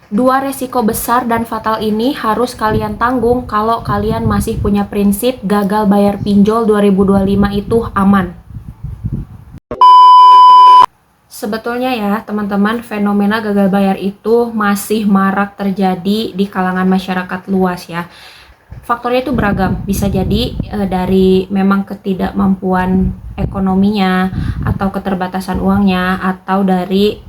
Dua resiko besar dan fatal ini harus kalian tanggung kalau kalian masih punya prinsip gagal bayar pinjol 2025 itu aman. Sebetulnya ya teman-teman, fenomena gagal bayar itu masih marak terjadi di kalangan masyarakat luas ya. Faktornya itu beragam, bisa jadi dari memang ketidakmampuan ekonominya, atau keterbatasan uangnya, atau dari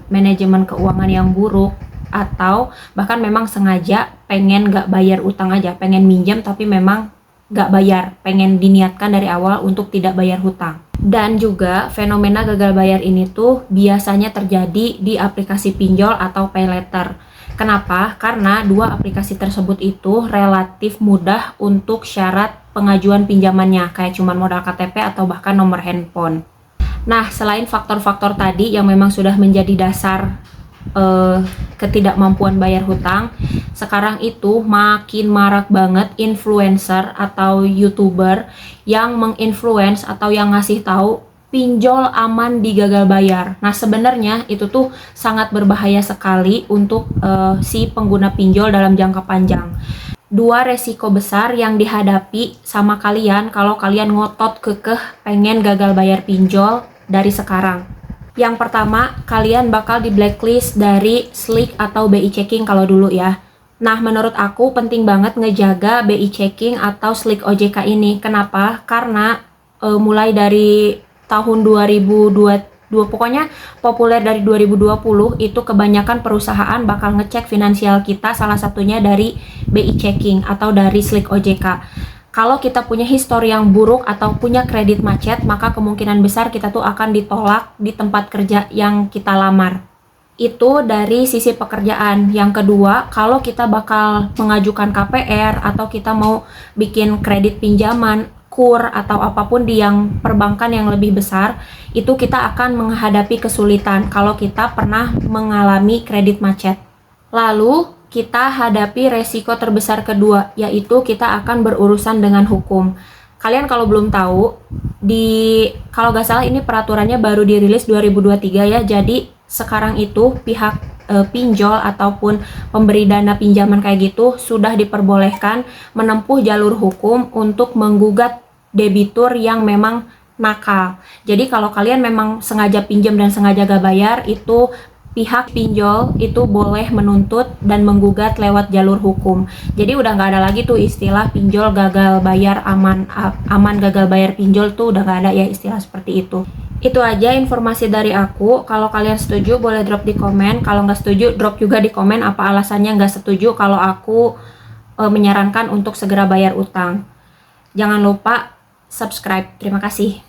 manajemen keuangan yang buruk, atau bahkan memang sengaja pengen gak bayar utang aja, pengen minjem tapi memang gak bayar, pengen diniatkan dari awal untuk tidak bayar hutang. Dan juga fenomena gagal bayar ini tuh biasanya terjadi di aplikasi pinjol atau pay later. Kenapa? Karena dua aplikasi tersebut itu relatif mudah untuk syarat pengajuan pinjamannya, kayak cuma modal KTP atau bahkan nomor handphone. Nah, selain faktor-faktor tadi yang memang sudah menjadi dasar ketidakmampuan bayar hutang, sekarang itu makin marak banget influencer atau YouTuber yang menginfluence atau yang ngasih tahu pinjol aman di gagal bayar. Nah, sebenarnya itu tuh sangat berbahaya sekali untuk si pengguna pinjol dalam jangka panjang. Dua resiko besar yang dihadapi sama kalian kalau kalian ngotot kekeh pengen gagal bayar pinjol dari sekarang. Yang pertama, kalian bakal di blacklist dari Slick atau BI Checking kalau dulu ya. Nah, menurut aku penting banget ngejaga BI Checking atau Slick OJK ini. Kenapa? Karena mulai dari tahun 2022, pokoknya populer dari 2020 itu kebanyakan perusahaan bakal ngecek finansial kita, salah satunya dari BI Checking atau dari Slick OJK. Kalau kita punya histori yang buruk atau punya kredit macet, maka kemungkinan besar kita tuh akan ditolak di tempat kerja yang kita lamar. Itu dari sisi pekerjaan. Yang kedua, kalau kita bakal mengajukan KPR atau kita mau bikin kredit pinjaman, KUR atau apapun di yang perbankan yang lebih besar, itu kita akan menghadapi kesulitan kalau kita pernah mengalami kredit macet. Lalu kita hadapi resiko terbesar kedua, yaitu kita akan berurusan dengan hukum. Kalian kalau belum tahu, kalau nggak salah ini peraturannya baru dirilis 2023 ya, jadi sekarang itu pihak pinjol ataupun pemberi dana pinjaman kayak gitu sudah diperbolehkan menempuh jalur hukum untuk menggugat debitur yang memang nakal. Jadi kalau kalian memang sengaja pinjam dan sengaja gak bayar, itu pihak pinjol itu boleh menuntut dan menggugat lewat jalur hukum. Jadi udah nggak ada lagi tuh istilah pinjol gagal bayar aman gagal bayar pinjol, tuh udah nggak ada ya istilah seperti itu. Itu aja informasi dari aku. Kalau kalian setuju boleh drop di komen. Kalau nggak setuju drop juga di komen apa alasannya nggak setuju kalau aku menyarankan untuk segera bayar utang. Jangan lupa subscribe. Terima kasih.